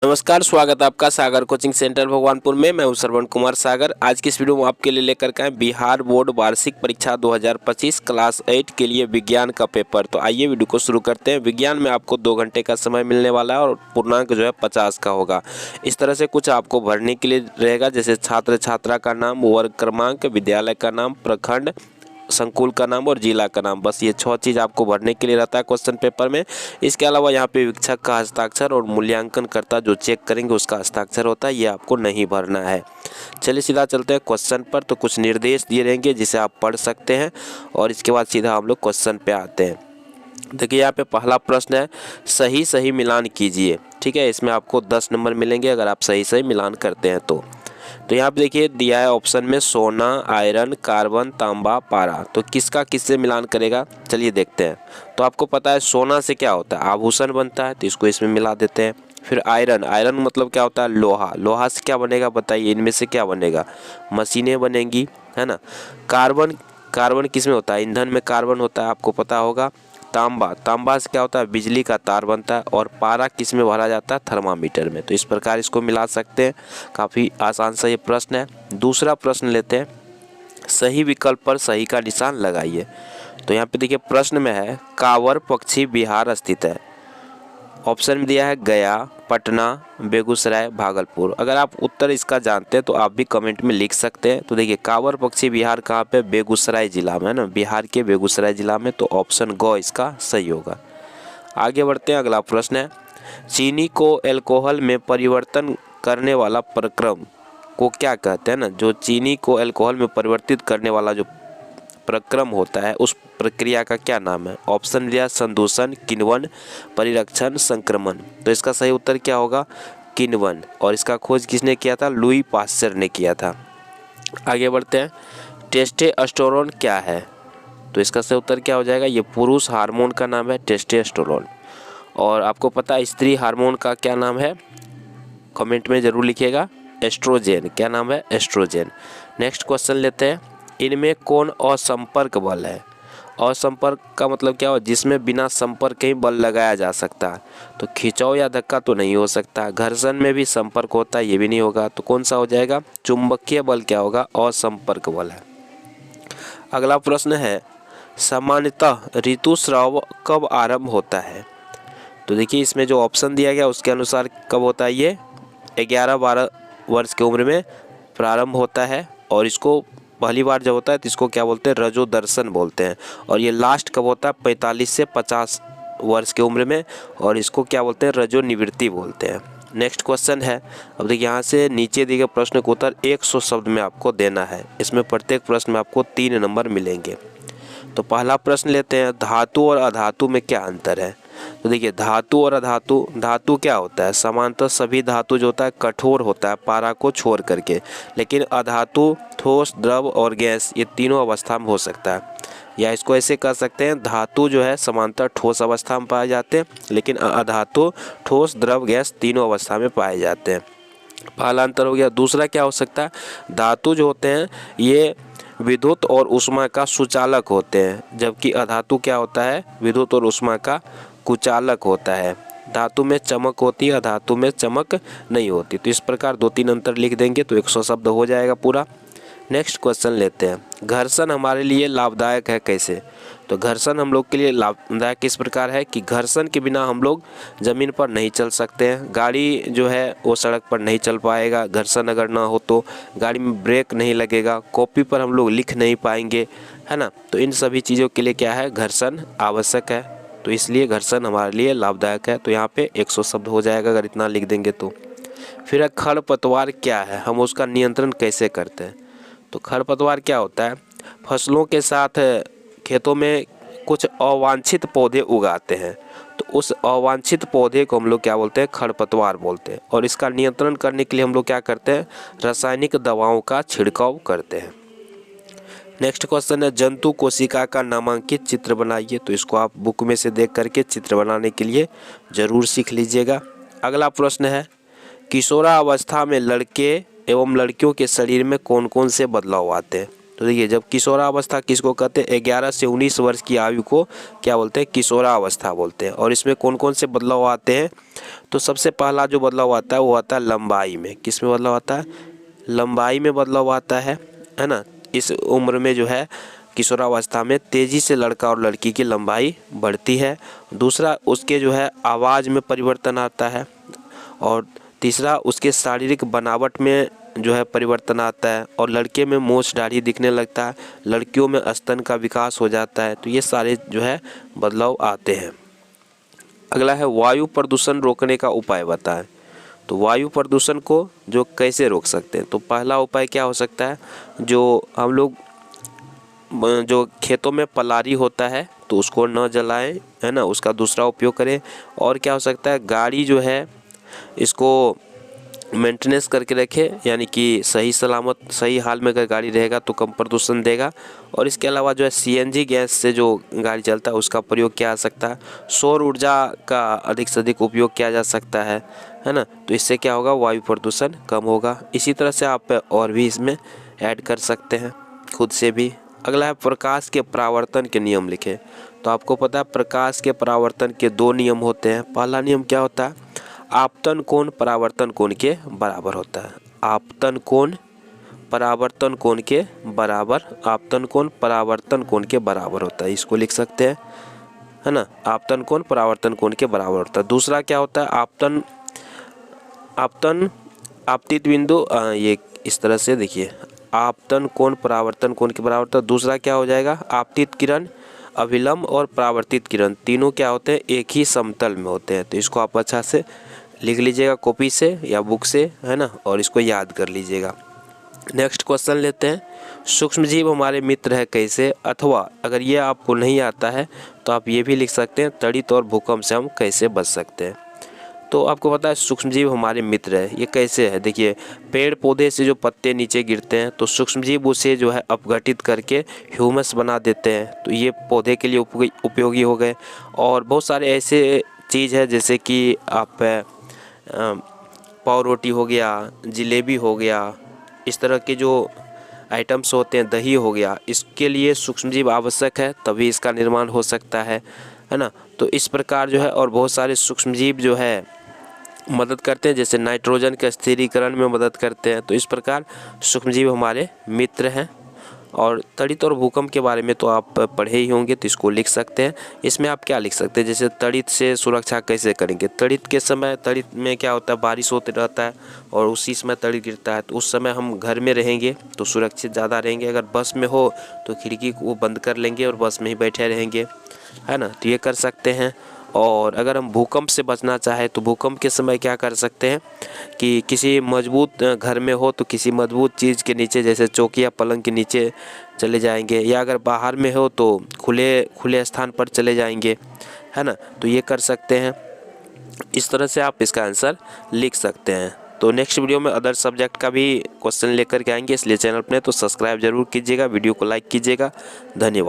नमस्कार, स्वागत है आपका सागर कोचिंग सेंटर भगवानपुर में। मैं हूं श्रवण कुमार सागर। आज की इस वीडियो में आपके लिए लेकर के आए बिहार बोर्ड वार्षिक परीक्षा 2025 क्लास 8 के लिए विज्ञान का पेपर। तो आइए वीडियो को शुरू करते हैं। विज्ञान में आपको 2 घंटे का समय मिलने वाला है और पूर्णांक जो है 50 का होगा। इस तरह से कुछ आपको भरने के लिए रहेगा, जैसे छात्र छात्रा का नाम, वर्ग क्रमांक, विद्यालय का नाम, प्रखंड, संकुल का नाम और जिला का नाम। बस ये 6 चीज़ आपको भरने के लिए रहता है क्वेश्चन पेपर में। इसके अलावा यहाँ पे वीक्षक का हस्ताक्षर और मूल्यांकनकर्ता जो चेक करेंगे उसका हस्ताक्षर होता है, ये आपको नहीं भरना है। चलिए सीधा चलते हैं क्वेश्चन पर। तो कुछ निर्देश दिए रहेंगे जिसे आप पढ़ सकते हैं और इसके बाद सीधा हम लोग क्वेश्चन पे आते हैं। देखिए यहाँ पे पहला प्रश्न है, सही सही मिलान कीजिए। ठीक है, इसमें आपको 10 नंबर मिलेंगे अगर आप सही सही मिलान करते हैं तो यहाँ पे देखिए दिया है ऑप्शन में सोना, आयरन, कार्बन, तांबा, पारा। तो किसका किससे मिलान करेगा, चलिए देखते हैं। तो आपको पता है सोना से क्या होता है, आभूषण बनता है, तो इसको इसमें मिला देते हैं। फिर आयरन, आयरन मतलब क्या होता है, लोहा। लोहा से क्या बनेगा बताइए, इनमें से क्या बनेगा, मशीनें बनेंगी, है ना। कार्बन, कार्बन किस में होता है, ईंधन में कार्बन होता है, आपको पता होगा। तांबा, तांबा से क्या होता है, बिजली का तार बनता है। और पारा किस में भरा जाता है, थर्मामीटर में। तो इस प्रकार इसको मिला सकते हैं। काफ़ी आसान सा ये प्रश्न है। दूसरा प्रश्न लेते हैं, सही विकल्प पर सही का निशान लगाइए। तो यहाँ पे देखिए प्रश्न में है, कांवर पक्षी बिहार स्थित है। ऑप्शन में दिया है गया, पटना, बेगूसराय, भागलपुर। अगर आप उत्तर इसका जानते हैं तो आप भी कमेंट में लिख सकते हैं। तो देखिए कांवर पक्षी बिहार कहाँ पे, बेगूसराय जिला में, है ना, बिहार के बेगूसराय जिला में। तो ऑप्शन ग इसका सही होगा। आगे बढ़ते हैं, अगला प्रश्न है, चीनी को अल्कोहल में परिवर्तन करने वाला प्रक्रम को क्या कहते हैं ना। जो चीनी को अल्कोहल में परिवर्तित करने वाला जो प्रक्रम होता है उस प्रक्रिया का क्या नाम है। ऑप्शन दिया संदूषण, किण्वन, परिरक्षण, संक्रमण। तो इसका सही उत्तर क्या होगा, किण्वन। और इसका खोज किसने किया था, लुई पास्चर ने किया था। आगे बढ़ते हैं, टेस्टोस्टेरोन क्या है। तो इसका सही उत्तर क्या हो जाएगा, ये पुरुष हार्मोन का नाम है टेस्टोस्टेरोन। और आपको पता है स्त्री हार्मोन का क्या नाम है, कमेंट में जरूर लिखिएगा, एस्ट्रोजेन। क्या नाम है, एस्ट्रोजेन। नेक्स्ट क्वेश्चन लेते हैं, इनमें कौन असंपर्क बल है। असंपर्क का मतलब क्या हो, जिसमें बिना संपर्क के ही बल लगाया जा सकता है। तो खिंचाव या धक्का तो नहीं हो सकता। घर्षण में भी संपर्क होता है, ये भी नहीं होगा। तो कौन सा हो जाएगा, चुंबकीय बल क्या होगा, असंपर्क बल है। अगला प्रश्न है, सामान्यतः ऋतुस्राव कब आरंभ होता है। तो देखिए इसमें जो ऑप्शन दिया गया उसके अनुसार कब होता है, ये 11-12 वर्ष की उम्र में प्रारंभ होता है। और इसको पहली बार जब होता है तो इसको क्या बोलते हैं, रजोदर्शन बोलते हैं। और ये लास्ट कब होता है, 45 से 50 वर्ष की उम्र में। और इसको क्या बोलते हैं, रजोनिवृत्ति बोलते हैं। नेक्स्ट क्वेश्चन है, अब देखिए यहाँ से नीचे दिए गए प्रश्न का उत्तर 100 शब्द में आपको देना है। इसमें प्रत्येक प्रश्न में आपको 3 नंबर मिलेंगे। तो पहला प्रश्न लेते हैं, धातु और अधातु में क्या अंतर है। तो देखिए धातु और अधातु, धातु क्या होता है, सामान्यतः सभी धातु जो होता है कठोर होता है पारा को छोड़ करके। लेकिन अधातु ठोस, द्रव और गैस ये तीनों अवस्था में हो सकता है। या इसको ऐसे कह सकते हैं, धातु जो है सामान्यतः ठोस अवस्था में पाए जाते हैं, लेकिन अधातु ठोस, द्रव, गैस तीनों अवस्था में पाए जाते हैं। पहला अंतर हो गया। दूसरा क्या हो सकता है, धातु जो होते हैं ये विद्युत और ऊष्मा का सुचालक होते हैं, जबकि अधातु क्या होता है, विद्युत और ऊष्मा का कुचालक होता है। धातु में चमक होती है, अधातु में चमक नहीं होती। तो इस प्रकार 2-3 अंतर लिख देंगे तो 100 शब्द हो जाएगा पूरा। नेक्स्ट क्वेश्चन लेते हैं, घर्षण हमारे लिए लाभदायक है कैसे। तो घर्षण हम लोग के लिए लाभदायक किस प्रकार है कि घर्षण के बिना हम लोग ज़मीन पर नहीं चल सकते हैं। गाड़ी जो है वो सड़क पर नहीं चल पाएगा, घर्षण अगर ना हो तो। गाड़ी में ब्रेक नहीं लगेगा, कॉपी पर हम लोग लिख नहीं पाएंगे, है ना। तो इन सभी चीज़ों के लिए क्या है, घर्षण आवश्यक है। तो इसलिए घर्षण हमारे लिए लाभदायक है। तो यहाँ पे 100 शब्द हो जाएगा अगर इतना लिख देंगे तो। फिर खरपतवार क्या है, हम उसका नियंत्रण कैसे करते हैं। तो खरपतवार क्या होता है, फसलों के साथ खेतों में कुछ अवांछित पौधे उगाते हैं। तो उस अवांछित पौधे को हम लोग क्या बोलते हैं, खरपतवार बोलते हैं। और इसका नियंत्रण करने के लिए हम लोग क्या करते हैं, रासायनिक दवाओं का छिड़काव करते हैं। नेक्स्ट क्वेश्चन है, जंतु कोशिका का नामांकित चित्र बनाइए। तो इसको आप बुक में से देख करके चित्र बनाने के लिए ज़रूर सीख लीजिएगा। अगला प्रश्न है, किशोरावस्था में लड़के एवं लड़कियों के शरीर में कौन कौन से बदलाव आते हैं। तो देखिए, जब किशोरावस्था किसको कहते हैं, 11 से 19 वर्ष की आयु को क्या बोलते हैं, किशोरावस्था बोलते हैं। और इसमें कौन कौन से बदलाव आते हैं, तो सबसे पहला जो बदलाव आता है वो आता है लंबाई में। किस में बदलाव आता है, लंबाई में बदलाव आता है ना। इस उम्र में जो है किशोरावस्था में तेज़ी से लड़का और लड़की की लंबाई बढ़ती है। दूसरा, उसके जो है आवाज़ में परिवर्तन आता है। और तीसरा, उसके शारीरिक बनावट में जो है परिवर्तन आता है। और लड़के में मूंछ दाढ़ी दिखने लगता है, लड़कियों में स्तन का विकास हो जाता है। तो ये सारे जो है बदलाव आते हैं। अगला है वायु प्रदूषण रोकने का उपाय बताएं। तो वायु प्रदूषण को जो कैसे रोक सकते हैं, तो पहला उपाय क्या हो सकता है, जो हम लोग जो खेतों में पलारी होता है तो उसको न जलाएं, है ना, उसका दूसरा उपयोग करें। और क्या हो सकता है, गाड़ी जो है इसको मेंटेनेंस करके रखें, यानी कि सही सलामत सही हाल में अगर गाड़ी रहेगा तो कम प्रदूषण देगा। और इसके अलावा जो है सीएनजी गैस से जो गाड़ी चलता है उसका प्रयोग किया जा सकता है। सौर ऊर्जा का अधिक से अधिक उपयोग किया जा सकता है ना। तो इससे क्या होगा, वायु प्रदूषण कम होगा। इसी तरह से आप और भी इसमें ऐड कर सकते हैं खुद से भी। अगला है प्रकाश के परावर्तन के नियम लिखें। तो आपको पता है प्रकाश के परावर्तन के 2 नियम होते हैं। पहला नियम क्या होता है, आपतन कोण परावर्तन कोण के बराबर होता है। आपतन कोण परावर्तन कोण के बराबर, आपतन कोण परावर्तन कोण के बराबर होता है, इसको लिख सकते हैं, है ना। आपतन कोण परावर्तन कोण के बराबर होता है। दूसरा क्या होता है, आपतित बिंदु, ये इस तरह से देखिए, आपतन कोण परावर्तन कोण के बराबर होता है। दूसरा क्या हो जाएगा, आपतित किरण, अभिलंब और परावर्तित किरण तीनों क्या होते हैं, एक ही समतल में होते हैं। तो इसको आप अच्छा से लिख लीजिएगा कॉपी से या बुक से, है ना, और इसको याद कर लीजिएगा। नेक्स्ट क्वेश्चन लेते हैं, सूक्ष्मजीव हमारे मित्र है कैसे, अथवा अगर ये आपको नहीं आता है तो आप ये भी लिख सकते हैं, तड़ित और भूकंप से हम कैसे बच सकते हैं। तो आपको पता है सूक्ष्मजीव हमारे मित्र है, ये कैसे है, देखिए पेड़ पौधे से जो पत्ते नीचे गिरते हैं तो सूक्ष्मजीव उसे जो है अपघटित करके ह्यूमस बना देते हैं। तो ये पौधे के लिए उपयोगी हो गए। और बहुत सारे ऐसे चीज़ है जैसे कि आप पाव रोटी हो गया, जलेबी हो गया, इस तरह के जो आइटम्स होते हैं, दही हो गया, इसके लिए सूक्ष्मजीव आवश्यक है, तभी इसका निर्माण हो सकता है ना। तो इस प्रकार जो है और बहुत सारे सूक्ष्मजीव जो है मदद करते हैं, जैसे नाइट्रोजन के स्थिरीकरण में मदद करते हैं। तो इस प्रकार सूक्ष्मजीव हमारे मित्र हैं। और तड़ित और भूकंप के बारे में तो आप पढ़े ही होंगे, तो इसको लिख सकते हैं। इसमें आप क्या लिख सकते हैं, जैसे तड़ित से सुरक्षा कैसे करेंगे। तड़ित के समय, तड़ित में क्या होता है, बारिश होते रहता है और उसी समय तड़ित गिरता है, तो उस समय हम घर में रहेंगे तो सुरक्षित ज़्यादा रहेंगे। अगर बस में हो तो खिड़की को बंद कर लेंगे और बस में ही बैठे रहेंगे, है ना। तो ये कर सकते हैं। और अगर हम भूकंप से बचना चाहें तो भूकंप के समय क्या कर सकते हैं कि किसी मजबूत घर में हो तो किसी मजबूत चीज़ के नीचे, जैसे चौकी या पलंग के नीचे चले जाएंगे, या अगर बाहर में हो तो खुले स्थान पर चले जाएंगे, है ना। तो ये कर सकते हैं। इस तरह से आप इसका आंसर लिख सकते हैं। तो नेक्स्ट वीडियो में अदर सब्जेक्ट का भी क्वेश्चन लेकर के आएंगे, इसलिए चैनल पर तो सब्सक्राइब जरूर कीजिएगा, वीडियो को लाइक कीजिएगा। धन्यवाद।